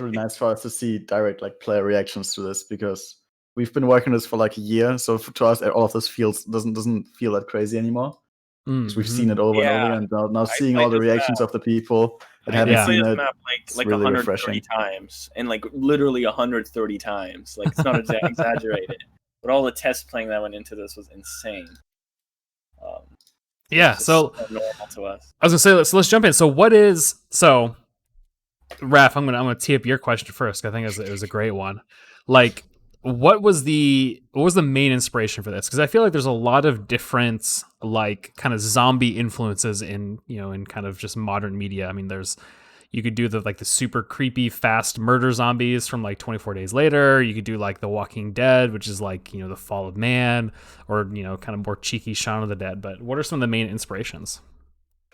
always really nice for us to see direct like player reactions to this, because we've been working on this for like a year. So to us, all of this doesn't feel that crazy anymore. Because we've seen it over and over again. Now seeing all the reactions of the people and having seen this it, map it's like really 130 refreshing. times, and like literally 130 times. Like, it's not exaggerated, but all the test playing that went into this was insane. Yeah, so normal to us. I was gonna say, let's jump in. So Raph, I'm gonna tee up your question first. I think it was a great one. Like, what was the main inspiration for this? Because I feel like there's a lot of different like kind of zombie influences in kind of just modern media. I mean, you could do the super creepy fast murder zombies from like 24 Days Later. You could do like The Walking Dead, which is like the Fall of Man, or kind of more cheeky Shaun of the Dead. But what are some of the main inspirations?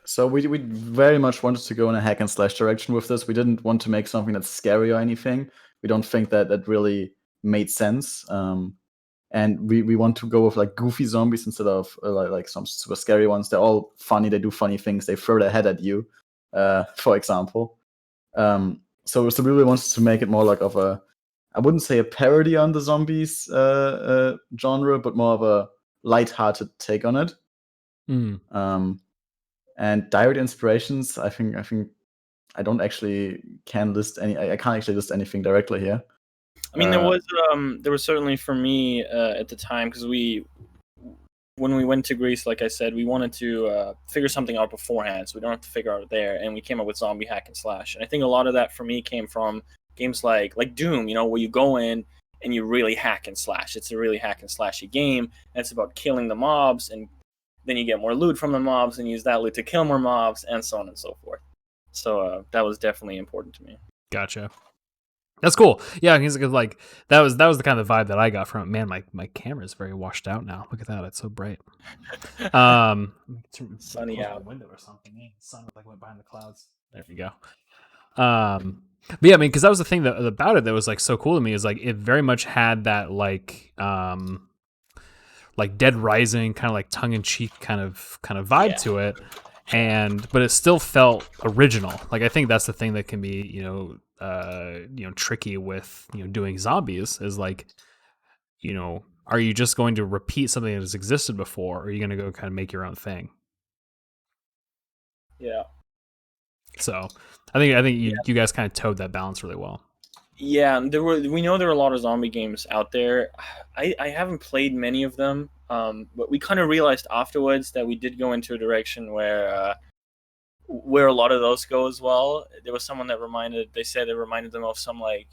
So we very much wanted to go in a hack and slash direction with this. We didn't want to make something that's scary or anything. We don't think that really made sense. And we want to go with like goofy zombies instead of like some super scary ones. They're all funny. They do funny things. They throw their head at you, for example. So we really wanted to make it more like I wouldn't say a parody on the zombies genre, but more of a lighthearted take on it. And direct inspirations, I think I don't actually can't actually list anything directly here. I mean, there was certainly for me at the time, because when we went to Greece, like I said, we wanted to figure something out beforehand, so we don't have to figure out it there, and we came up with zombie hack and slash. And I think a lot of that for me came from games like Doom, where you go in and you really hack and slash. It's a really hack and slashy game, and it's about killing the mobs, and then you get more loot from the mobs and use that loot to kill more mobs, and so on and so forth. So that was definitely important to me. Gotcha. That's cool. Yeah, because like that was the kind of vibe that I got from it. Man, my camera's very washed out now. Look at that, it's so bright. Sunny out. Window or something. The sun like went behind the clouds. There we go. But yeah, I mean, because that was the thing about it that was like so cool to me, is like it very much had that like Dead Rising kind of like tongue in cheek kind of vibe to it, but it still felt original. Like I think that's the thing that can be tricky with doing zombies, is like are you just going to repeat something that has existed before, or are you going to go kind of make your own thing? Yeah. So I think you guys kind of towed that balance really well. Yeah, we know there were a lot of zombie games out there. I haven't played many of them, but we kind of realized afterwards that we did go into a direction where a lot of those go as well. There was someone that said it reminded them of some like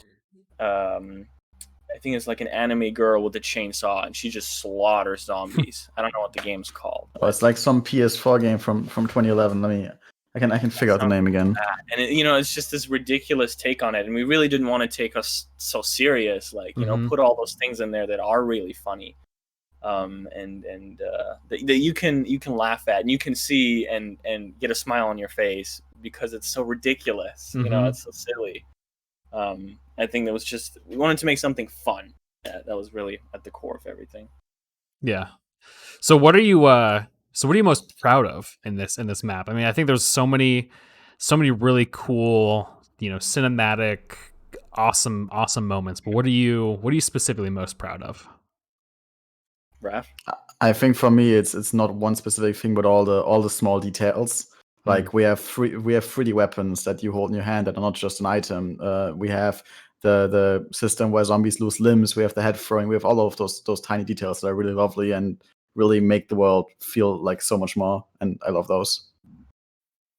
I think it's like an anime girl with a chainsaw, and she just slaughters zombies. I don't know what the game's called. Oh, it's like some PS4 game from 2011. I can figure out the name again. And it's just this ridiculous take on it, and we really didn't want to take us so serious. Like put all those things in there that are really funny, that you can laugh at and you can see and get a smile on your face because it's so ridiculous. It's so silly. I think that was just, we wanted to make something fun. That was really at the core of everything. Yeah. So what are you most proud of in this map? I mean, I think there's so many really cool, cinematic, awesome moments. But what are you specifically most proud of? Raph? I think for me, it's not one specific thing, but all the small details. Like we have 3D weapons that you hold in your hand that are not just an item. We have the system where zombies lose limbs. We have the head throwing. We have all of those tiny details that are really lovely and really make the world feel like so much more. And I love those.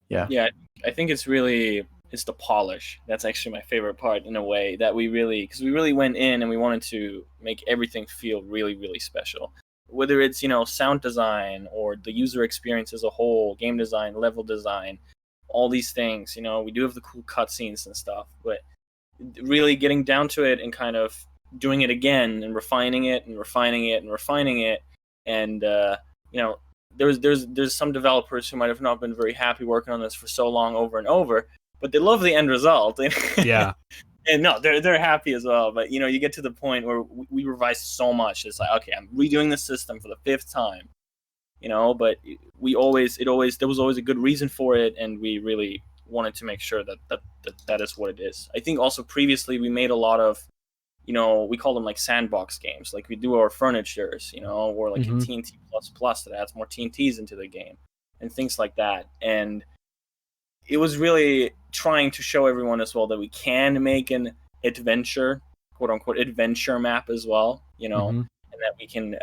Yeah. Yeah, I think it's the polish. That's actually my favorite part in a way, that because we really went in and we wanted to make everything feel really, really special. Whether it's, sound design or the user experience as a whole, game design, level design, all these things, we do have the cool cutscenes and stuff, but really getting down to it and kind of doing it again and refining it and refining it and refining it. And, there's some developers who might have not been very happy working on this for so long over and over, but they love the end result. Yeah. And no, they're happy as well. But you get to the point where we revised so much. It's like, okay, I'm redoing the system for the 5th time. But there was always a good reason for it, and we really wanted to make sure that is what it is. I think also previously we made a lot of, we call them like sandbox games. Like we do our furnitures, or like a TNT plus that adds more TNTs into the game and things like that. And it was really trying to show everyone as well that we can make an adventure, quote unquote, adventure map as well, and that we can,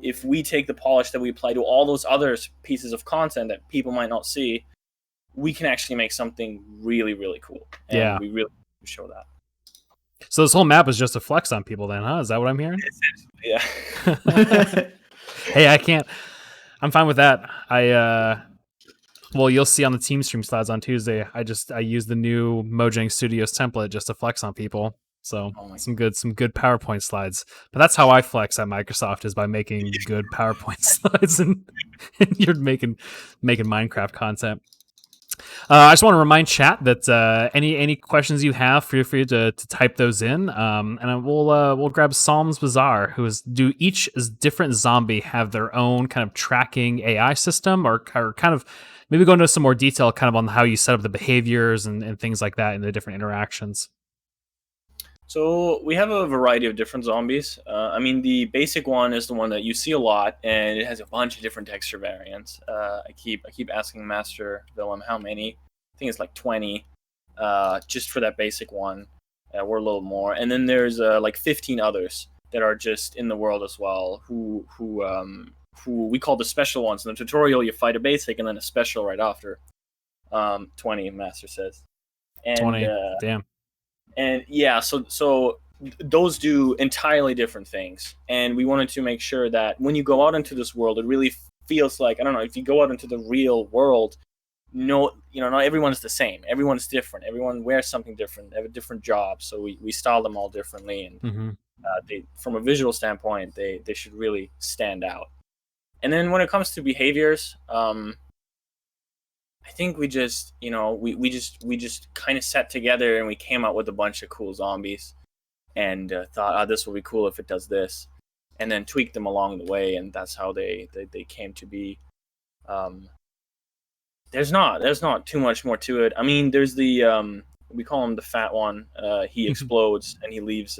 if we take the polish that we apply to all those other pieces of content that people might not see, we can actually make something really, really cool. And we really show that. So this whole map is just a flex on people then, huh? Is that what I'm hearing? Yeah. Hey, I'm fine with that. Well, you'll see on the team stream slides on Tuesday. I used the new Mojang Studios template just to flex on people. So some good PowerPoint slides. But that's how I flex at Microsoft, is by making good PowerPoint slides, and you're making Minecraft content. I just want to remind chat that any questions you have, feel free to type those in, and we'll grab Psalms Bazaar, do each different zombie have their own kind of tracking AI system, or kind of maybe go into some more detail kind of on how you set up the behaviors and things like that in the different interactions. So we have a variety of different zombies. I mean, the basic one is the one that you see a lot, and it has a bunch of different texture variants. I keep asking Master Willem how many. I think it's like 20, just for that basic one. We're a little more, and then there's like 15 others that are just in the world as well. Who we call the special ones. In the tutorial, you fight a basic and then a special right after. 20, Master says. And, 20. Damn. And yeah, so those do entirely different things, and we wanted to make sure that when you go out into this world, it really feels like, I don't know, if you go out into the real world, not everyone's the same. Everyone's different. Everyone wears something different. They have a different job, so we style them all differently, and they, from a visual standpoint, they should really stand out. And then when it comes to behaviors, I think we just, we just kind of sat together and we came up with a bunch of cool zombies, and thought, this will be cool if it does this, and then tweaked them along the way, and that's how they came to be. There's not too much more to it. I mean, there's the we call him the fat one. He explodes and he leaves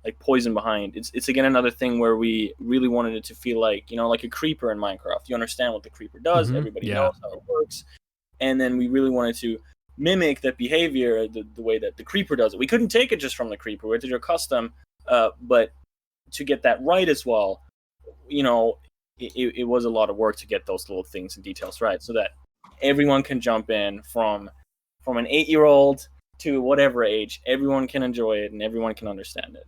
like poison behind. It's again another thing where we really wanted it to feel like, like a creeper in Minecraft. You understand what the creeper does. Everybody knows how it works. And then we really wanted to mimic that behavior the way that the creeper does it. We couldn't take it just from the creeper. We had to do a custom, but to get that right as well, it was a lot of work to get those little things and details right, so that everyone can jump in from an 8-year-old to whatever age. Everyone can enjoy it and everyone can understand it.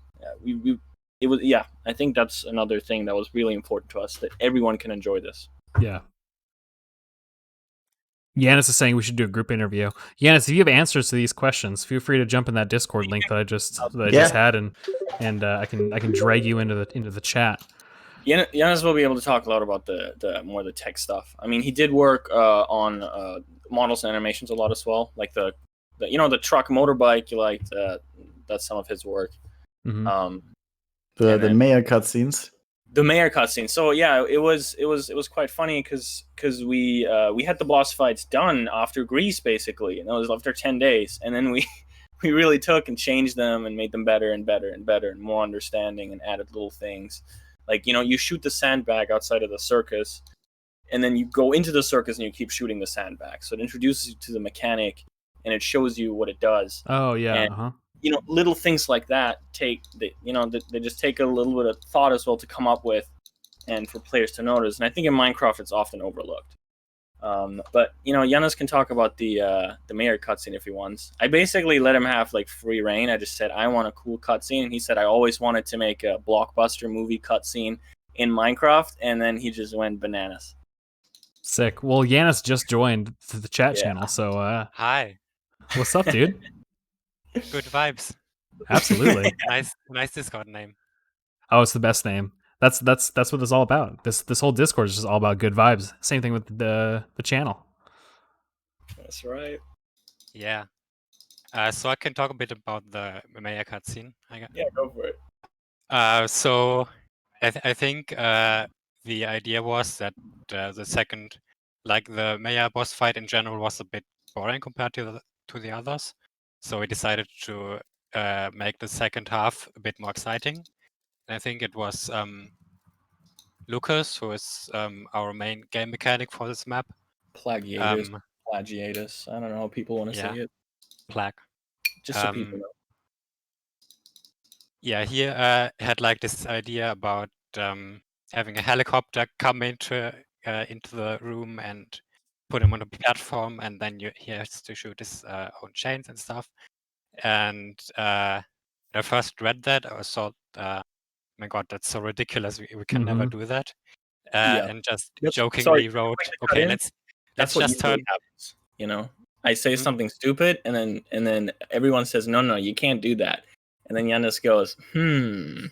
I think that's another thing that was really important to us, that everyone can enjoy this. Yeah. Yanis is saying we should do a group interview. Yanis, if you have answers to these questions, feel free to jump in that Discord link that I just had, and I can drag you into the chat. Yanis will be able to talk a lot about the more the tech stuff. I mean, he did work on models and animations a lot as well, like the truck motorbike. You liked that's some of his work. The mayor cutscenes. The mayor cutscene. So yeah, it was quite funny because we had the boss fights done after Greece, basically, and it was after 10 days, and then we really took and changed them and made them better and better and better and more understanding, and added little things like, you shoot the sandbag outside of the circus, and then you go into the circus and you keep shooting the sandbag. So it introduces you to the mechanic and it shows you what it does. Oh yeah. And, little things like that they just take a little bit of thought as well to come up with, and for players to notice. And I think in Minecraft it's often overlooked. But Yanis can talk about the mayor cutscene if he wants. I basically let him have like free reign. I just said I want a cool cutscene, and he said I always wanted to make a blockbuster movie cutscene in Minecraft, and then he just went bananas. Sick. Well, Yanis just joined the chat channel, so hi. What's up, dude? Good vibes. Absolutely. nice Discord name. Oh, it's the best name. That's what it's all about. This whole Discord is just all about good vibes. Same thing with the channel. That's right. Yeah. So I can talk a bit about the Maya cutscene. Yeah, go for it. So I think the idea was that the second, like the Maya boss fight in general, was a bit boring compared to the others. So we decided to make the second half a bit more exciting. And I think it was Lucas, who is our main game mechanic for this map. Plagiatus. Plagiatus. I don't know how people want to Yeah. say it. Plag. Just so people know. Yeah, he had like this idea about having a helicopter come into the room and put him on a platform, and then he has to shoot his own chains and stuff. And when I first read that, I thought, my God, that's so ridiculous. We can never do that. And just jokingly wrote, okay, let's That's what just turn. usually happens. You know, I say something stupid, and then everyone says, no, you can't do that. And then Yannis goes, And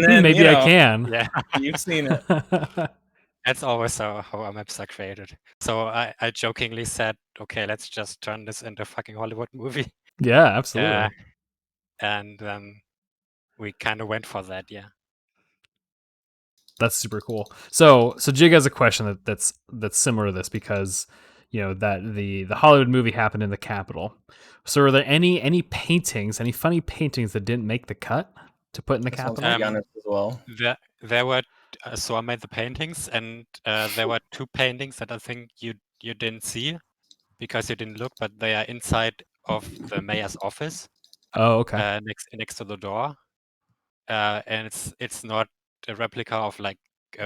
then maybe I can. Yeah, you've seen it. That's always how our maps are created. So I jokingly said, okay, let's just turn this into a fucking Hollywood movie. Yeah, absolutely. And we kind of went for that, yeah. That's super cool. So Jig has a question that's similar to this, because that the Hollywood movie happened in the Capitol. So are there any paintings, any funny paintings that didn't make the cut to put in the Capitol? As well. There were so I made the paintings, and there were two paintings that I think you didn't see because you didn't look, but they are inside of the mayor's office. Oh, okay. Next to the door, and it's not a replica of like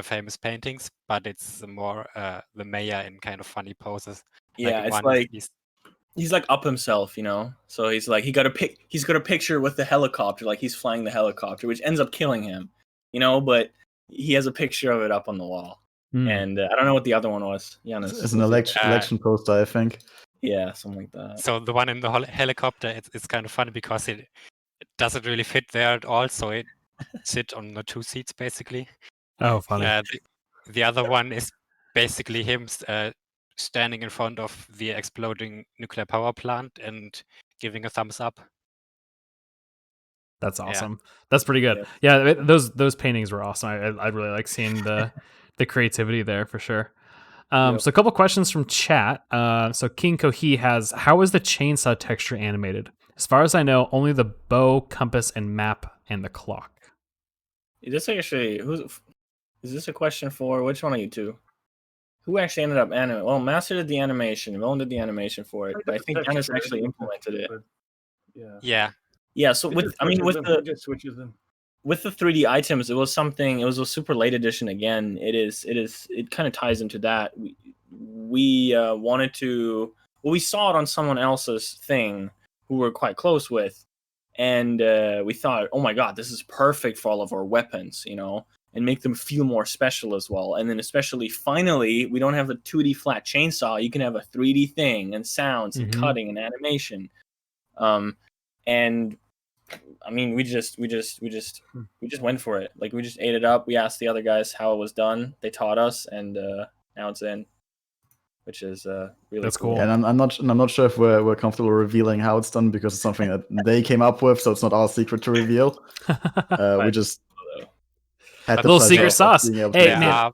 famous paintings, but it's more the mayor in kind of funny poses. Yeah, it's like he's like up himself, So he's like he's got a picture with the helicopter, like he's flying the helicopter, which ends up killing him, But he has a picture of it up on the wall, and I don't know what the other one was. Giannis, it's an election poster, I think. Yeah, something like that. So the one in the helicopter, it's kind of funny because it doesn't really fit there at all. So it sits on the two seats basically. Oh, funny. The other one is basically him standing in front of the exploding nuclear power plant and giving a thumbs up. That's awesome. Yeah. That's pretty good. Yeah, those paintings were awesome. I really like seeing the creativity there for sure. So a couple questions from chat. So King Kohi has, how is the chainsaw texture animated? As far as I know, only the bow, compass, and map, and the clock. Is this a question for which one of you two? Who actually ended up animating? Well, Master did the animation. Roland did the animation for it, but I think Giannis actually implemented it. Yeah. So with the switches them. With the 3D items, it was a super late edition again. It kind of ties into that. We wanted to, we saw it on someone else's thing who we're quite close with, and we thought, oh my God, this is perfect for all of our weapons, and make them feel more special as well. And then especially, finally, we don't have the 2D flat chainsaw. You can have a 3D thing and sounds and cutting and animation. And I mean, we just went for it. Like, we just ate it up. We asked the other guys how it was done. They taught us, and now it's in, which is really That's cool. And I'm not sure if we're comfortable revealing how it's done, because it's something that they came up with, so it's not our secret to reveal. We just had a little secret sauce. Hey, man,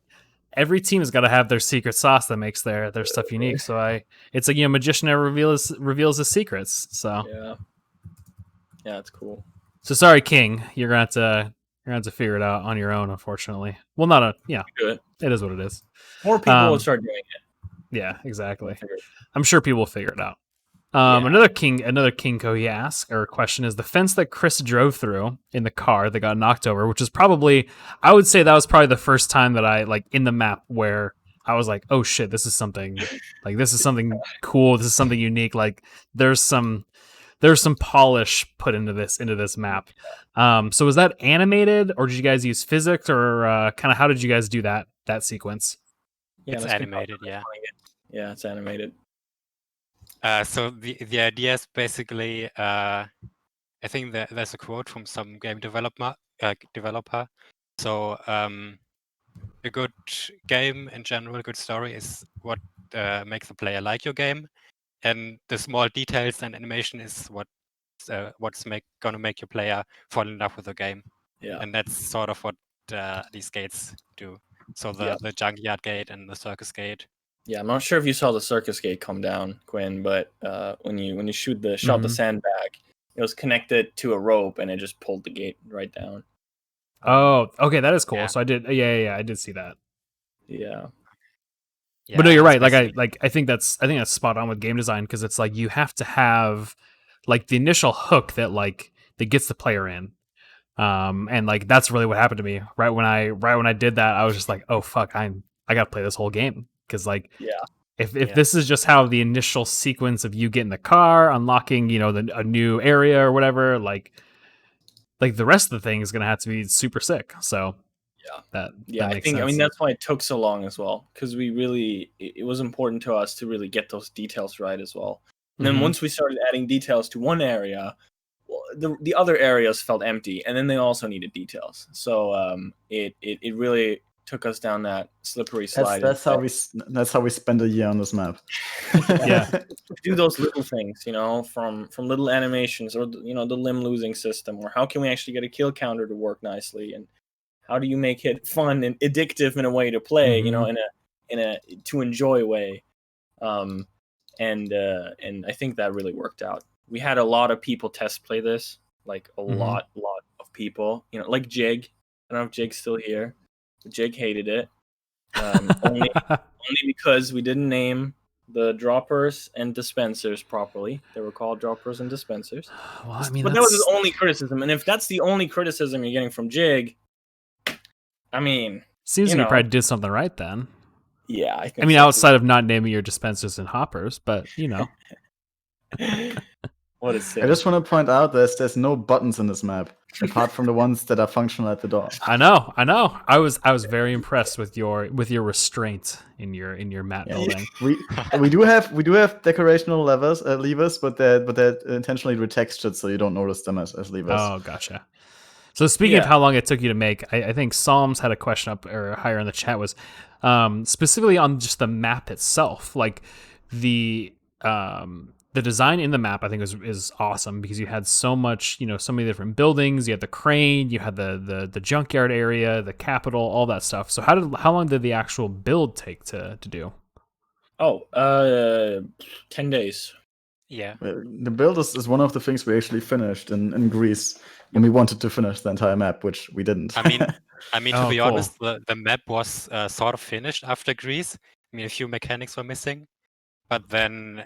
every team has got to have their secret sauce that makes their stuff unique. So it's like, magician never reveals his secrets. So yeah, it's cool. So sorry, King, you're gonna have to figure it out on your own, unfortunately. Well, it is what it is. More people will start doing it. Yeah, exactly. I'm sure people will figure it out. Another King Kohi asks, or question, is the fence that Chris drove through in the car that got knocked over, which is probably, I would say that was probably the first time that I, like, in the map where I was like, oh shit, this is something cool. This is something unique. Like, there's some polish put into this map. So was that animated, or did you guys use physics, or kind of how did you guys do that sequence? Yeah, it's animated. Yeah. Yeah, it's animated. So the idea is basically, I think there's a quote from some game developer. So a good game in general, a good story is what makes the player like your game, and the small details and animation is what's gonna make your player fall in love with the game. Yeah, and that's sort of what these gates do. So the junkyard gate and the circus gate. Yeah, I'm not sure if you saw the circus gate come down, Quinn, but when you shot the Mhm. sandbag, it was connected to a rope and it just pulled the gate right down. Oh, okay, that is cool. Yeah. So I did, yeah, I did see that. Yeah. But no, you're it's right. basically- I think that's spot on with game design, because it's like you have to have like the initial hook that gets the player in. And like that's really what happened to me. Right when I did that, I was just like, oh fuck, I gotta play this whole game, because like Yeah. if Yeah. this is just how the initial sequence of you getting the car, unlocking, a new area or whatever, like the rest of the thing is gonna have to be super sick. So Yeah. that Yeah, makes sense. I mean that's why it took so long as well, because it was important to us to really get those details right as well. And then Mhm. once we started adding details to one area, well, the other areas felt empty, and then they also needed details. So it really took us down that slippery slide. That's how we spend a year on this map. Yeah. To do those little things, from little animations, or the limb losing system, or how can we actually get a kill counter to work nicely, and how do you make it fun and addictive in a way to play, Mhm. in a to enjoy way. And I think that really worked out. We had a lot of people test play this, like a Mhm. lot of people, like Jig. I don't know if Jig's still here, but Jig hated it. Only because we didn't name the droppers and dispensers properly. They were called droppers and dispensers. Well, I mean, But that was his that's only criticism. And if that's the only criticism you're getting from Jig, I mean, seems like you probably did something right then. yeah, I think I mean, so, too. outside of not naming your dispensers and hoppers, but What a I sin. just want to point out there's no buttons in this map apart from the ones that are functional at the door. I know. I was very impressed with your restraint in your map building. We do have decorational levers, but they're intentionally retextured so you don't notice them as levers. Oh, gotcha. So speaking of how long it took you to make, I think Psalms had a question up or higher in the chat, was specifically on just the map itself. Like the design in the map, I think is awesome, because you had so much, so many different buildings. You had the crane, you had the junkyard area, the Capitol, all that stuff. So how long did the actual build take to do? 10 days. Yeah. The build is one of the things we actually finished in Greece when we wanted to finish the entire map, which we didn't. I mean, to Oh, be cool. honest, the map was sort of finished after Greece. I mean, a few mechanics were missing, but then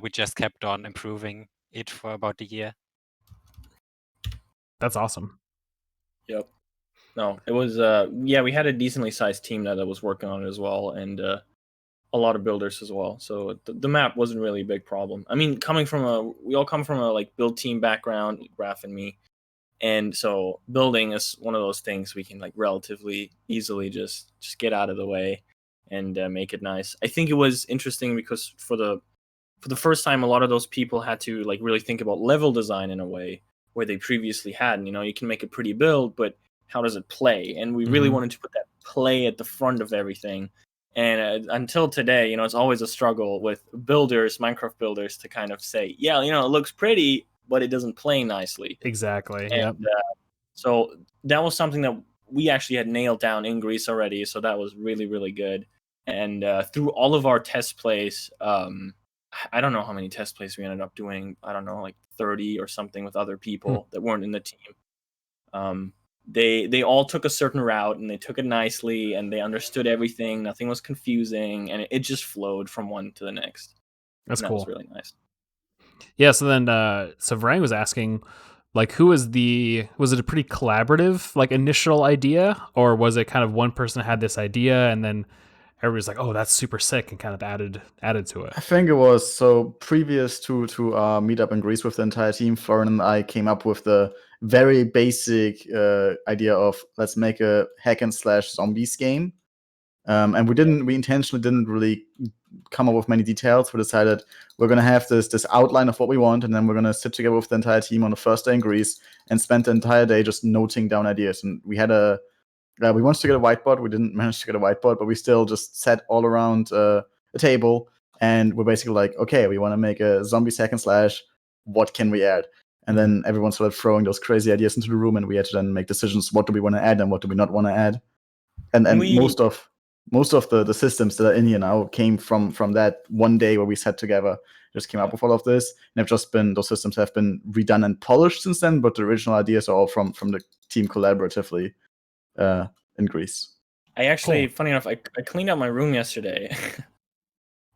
we just kept on improving it for about a year. That's awesome. Yep. No, it was we had a decently sized team that was working on it as well, and a lot of builders as well. So the map wasn't really a big problem. I mean, we all come from a like build team background, Graf and me, and so building is one of those things we can like relatively easily just get out of the way and make it nice. I think it was interesting because for the first time, a lot of those people had to like really think about level design in a way where they previously hadn't. You can make a pretty build, but how does it play? And we really wanted to put that play at the front of everything. And until today, it's always a struggle with builders, Minecraft builders, to kind of say, yeah, it looks pretty, but it doesn't play nicely. Exactly. And, Yep. So that was something that we actually had nailed down in Greece already. So that was really, really good. And through all of our test plays, I don't know how many test plays we ended up doing. I don't know, like 30 or something with other people that weren't in the team. They all took a certain route, and they took it nicely, and they understood everything. Nothing was confusing, and it just flowed from one to the next. That's and cool. That was really nice. Yeah. So then, so Varang was asking, like, was it a pretty collaborative, like, initial idea, or was it kind of one person had this idea and then everybody's like, oh, that's super sick, and kind of added to it? I think it was so previous to meet up in Greece with the entire team. Florin and I came up with the very basic idea of let's make a hack and slash zombies game, and we intentionally didn't really come up with many details. We decided we're gonna have this outline of what we want, and then we're gonna sit together with the entire team on the first day in Greece and spend the entire day just noting down ideas. And we had we wanted to get a whiteboard. We didn't manage to get a whiteboard, but we still just sat all around a table, and we're basically like, okay, we want to make a zombie hack and slash. What can we add? And then everyone started throwing those crazy ideas into the room, and we had to then make decisions. What do we want to add and what do we not want to add? And we, most of most of the systems that are in here now came from that one day where we sat together, just came up with all of this, and have just been, those systems have been redone and polished since then, but the original ideas are all from the team collaboratively in Greece. I actually, Cool. funny enough, I cleaned out my room yesterday,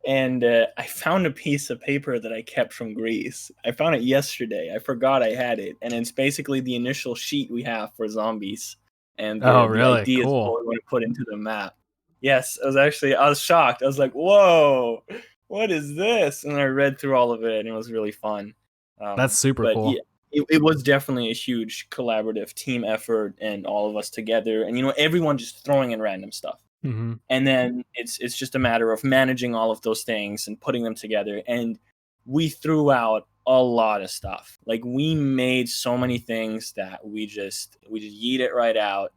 and I found a piece of paper that I kept from Greece. I found it yesterday. I forgot I had it, and it's basically the initial sheet we have for zombies and the really? ideas of Cool. what we want to put into the map. Yes, I was shocked. I was like, "Whoa, what is this?" And I read through all of it, and it was really fun. That's super cool. Yeah, it was definitely a huge collaborative team effort, and all of us together, and everyone just throwing in random stuff. Mm-hmm. And then it's just a matter of managing all of those things and putting them together. And we threw out a lot of stuff. Like, we made so many things that we just yeet it right out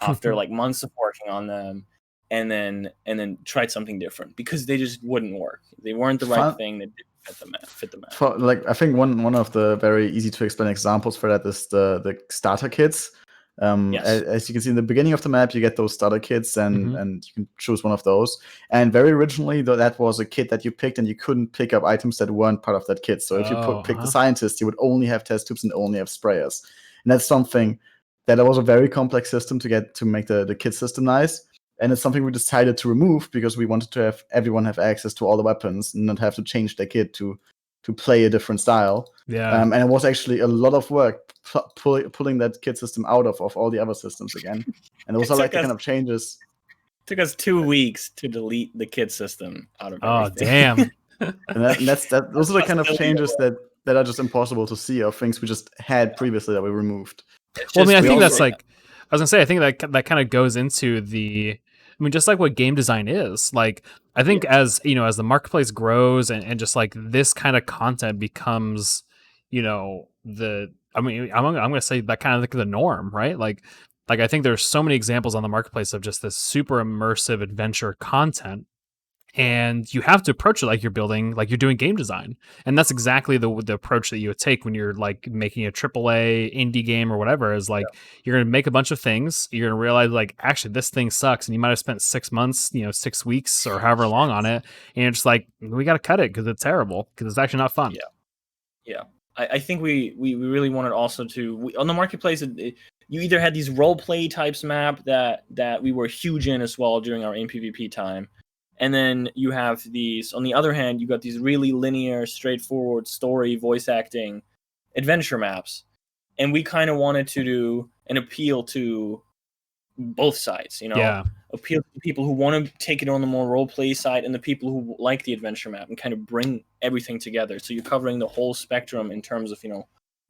after like months of working on them, and then tried something different because they just wouldn't work. They weren't the right thing that didn't fit the map. Like, I think one of the very easy to explain examples for that is the starter kits. Yes. As you can see in the beginning of the map, you get those starter kits, and Mhm. and you can choose one of those. And very originally, that was a kit that you picked, and you couldn't pick up items that weren't part of that kit. So if you pick the scientist, you would only have test tubes and only have sprayers. And that's something that was a very complex system to make the kit system nice. And it's something we decided to remove because we wanted to have everyone have access to all the weapons and not have to change their kit to play a different style. Yeah. And it was actually a lot of work pulling that kit system out of all the other systems again. And those are like the kind of changes. It took us 2 weeks to delete the kit system out of everything. Damn. and those are the kind of changes that are just impossible to see, or things we just had previously that we removed. Well, I mean, I think that's like, I was gonna say, I think that kind of goes into just like what game design is. Like, I think as as the marketplace grows and just like this kind of content becomes, I'm gonna say that kind of like the norm, right? Like I think there's so many examples on the marketplace of just this super immersive adventure content. And you have to approach it like you're doing game design. And that's exactly the approach that you would take when you're like making a AAA indie game or whatever, is like, you're going to make a bunch of things. You're going to realize like, actually this thing sucks. And you might've spent 6 months, 6 weeks or however long on it. And you're just like, we got to cut it because it's terrible, because it's actually not fun. Yeah. I think we really wanted also to, on the marketplace, you either had these role play types map that we were huge in as well during our PvP time. And then you have these, on the other hand, you got these really linear, straightforward story, voice acting, adventure maps. And we kind of wanted to do an appeal to both sides, appeal to people who want to take it on the more role play side and the people who like the adventure map, and kind of bring everything together. So you're covering the whole spectrum in terms of,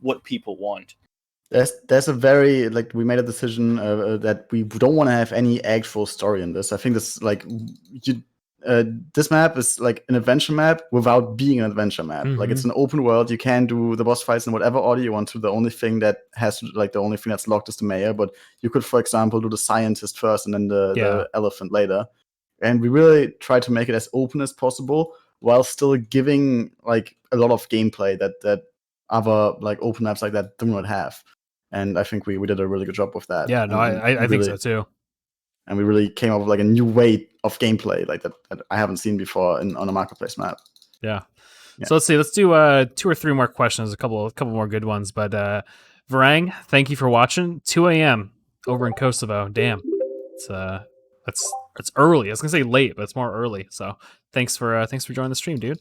what people want. There's a very, like, we made a decision that we don't want to have any actual story in this. I think this, like, this map is like an adventure map without being an adventure map. Mm-hmm. Like, it's an open world. You can do the boss fights in whatever order you want to. The only thing that's locked is the mayor. But you could, for example, do the scientist first and then the elephant later. And we really try to make it as open as possible while still giving like a lot of gameplay that other like open maps like that do not have. And I think we did a really good job with that. Yeah, no, I think so too. And we really came up with like a new way of gameplay like that I haven't seen before on a marketplace map. Yeah. So let's see. Let's do 2 or 3 more questions. A couple more good ones. But Varang, thank you for watching. 2 a.m. over in Kosovo. Damn, it's early. I was gonna say late, but it's more early. So thanks for joining the stream, dude.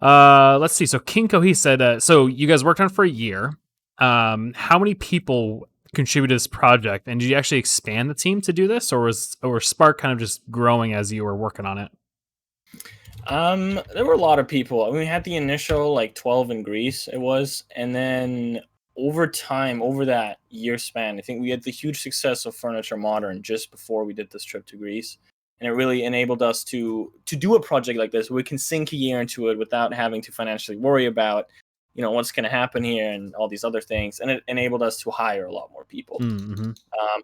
Let's see. So Kinko, he said, so you guys worked on it for a year. How many people contributed to this project, and did you actually expand the team to do this, or was Spark kind of just growing as you were working on it? There were a lot of people. I mean, we had the initial like 12 in Greece, it was, and then over time, over that year span, I think we had the huge success of Furniture Modern just before we did this trip to Greece. And it really enabled us to do a project like this. We can sink a year into it without having to financially worry about, what's going to happen here and all these other things. And it enabled us to hire a lot more people. Mm-hmm.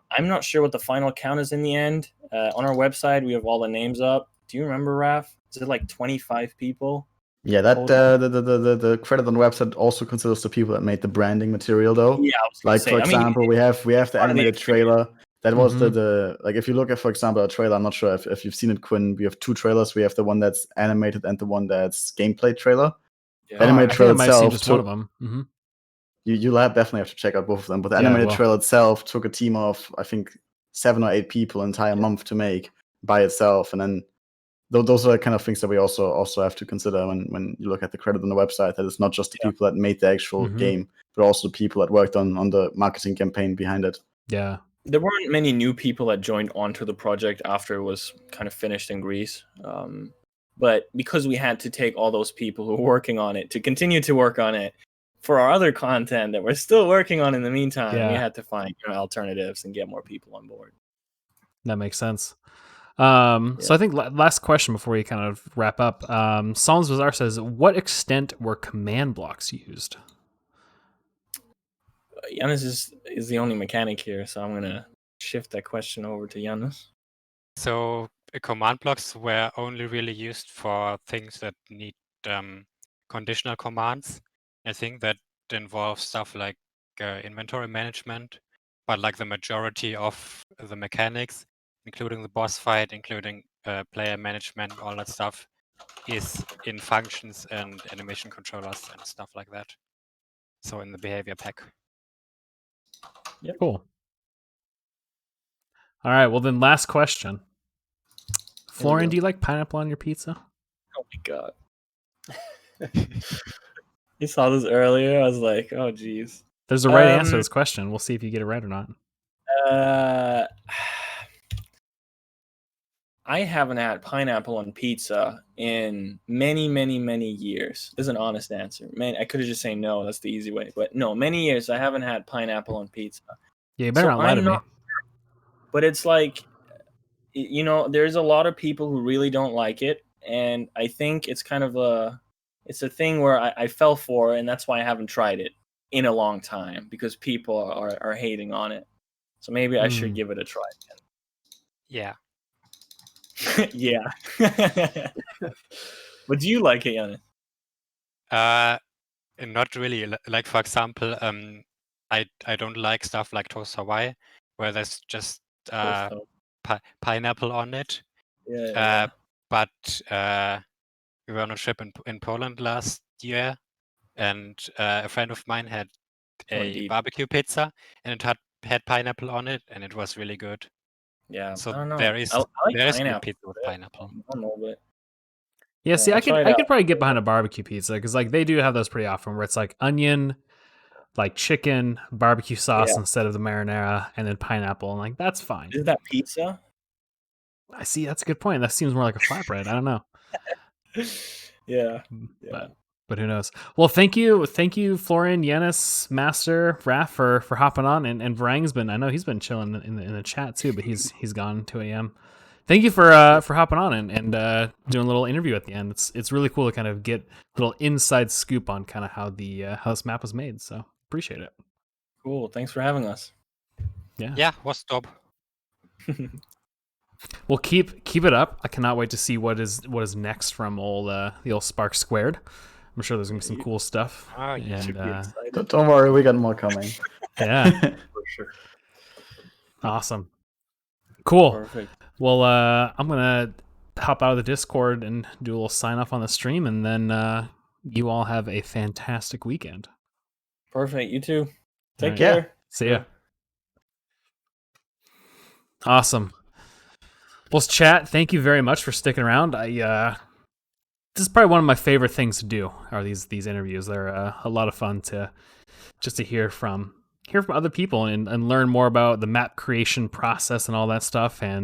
I'm not sure what the final count is in the end. On our website, we have all the names up. Do you remember, Raph? Is it like 25 people? Yeah, that the credit on the website also considers the people that made the branding material, though. Yeah, like, for example, we have the animated trailer. That was the like, if you look at, for example, a trailer, I'm not sure if you've seen it, Quinn. We have 2 trailers. We have the one that's animated and the one that's gameplay trailer. Yeah. The animated I trailer think I might have seen itself just one of them. you'll definitely have to check out both of them. But the Yeah, I animated will. trailer itself took a team of, I think, 7 or 8 people an entire month to make by itself. And then those are the kind of things that we also have to consider when you look at the credit on the website, that it's not just the people that made the actual game, but also the people that worked on the marketing campaign behind it. Yeah. There weren't many new people that joined onto the project after it was kind of finished in Greece. But because we had to take all those people who were working on it to continue to work on it for our other content that we're still working on in the meantime, we had to find alternatives and get more people on board. That makes sense. So I think last question before we kind of wrap up. Psalms Bazaar says, what extent were command blocks used? Yannis is the only mechanic here, so I'm going to shift that question over to Yannis. So command blocks were only really used for things that need conditional commands. I think that involves stuff like inventory management, but like the majority of the mechanics, including the boss fight, including player management, all that stuff, is in functions and animation controllers and stuff like that. So in the behavior pack. Yep. Cool. All right. Well, then last question. Florian, do you like pineapple on your pizza? Oh my god. You saw this earlier. I was like, oh geez. There's a right answer to this question. We'll see if you get it right or not. I haven't had pineapple on pizza in many, many, many years. This is an honest answer. Man, I could have just said no. That's the easy way. But no, many years I haven't had pineapple on pizza. Yeah, you better not lie to me. But it's like, there's a lot of people who really don't like it. And I think it's kind of it's a thing where I fell for it, and that's why I haven't tried it in a long time, because people are hating on it. So maybe I should give it a try again. Yeah. Yeah. But do you like it, Yannis? Not really. Like, for example, I don't like stuff like toast Hawaii, where there's just pineapple on it. Yeah. But we were on a trip in Poland last year, and a friend of mine had a barbecue pizza, and it had pineapple on it, and it was really good. Yeah, so I don't know. there is I like good pineapple pizza with pineapple. I don't know, but yeah. See, I could probably get behind a barbecue pizza, because like they do have those pretty often, where it's like onion, like chicken, barbecue sauce instead of the marinara, and then pineapple, and like that's fine. Is that pizza? I see. That's a good point. That seems more like a flatbread. I don't know. Yeah. But who knows? Well, thank you, Florian, Yannis, Master, Raph for hopping on, and Varang's been. I know he's been chilling in the chat too, but he's gone 2 a.m. Thank you for hopping on and doing a little interview at the end. It's really cool to kind of get a little inside scoop on kind of how this map was made. So appreciate it. Cool. Thanks for having us. Yeah, was top. Well, keep it up. I cannot wait to see what is next from the old Spark Squared. I'm sure there's gonna be some cool stuff. Oh, you should be excited. Don't worry, we got more coming. Yeah, for sure. Awesome, cool. Perfect. Well, I'm gonna hop out of the Discord and do a little sign off on the stream, and then you all have a fantastic weekend. Perfect. You too. Take right. care. Yeah. See ya. Awesome. Well, chat, thank you very much for sticking around. This is probably one of my favorite things to do, are these interviews. They're a lot of fun to hear from other people and learn more about the map creation process and all that stuff. And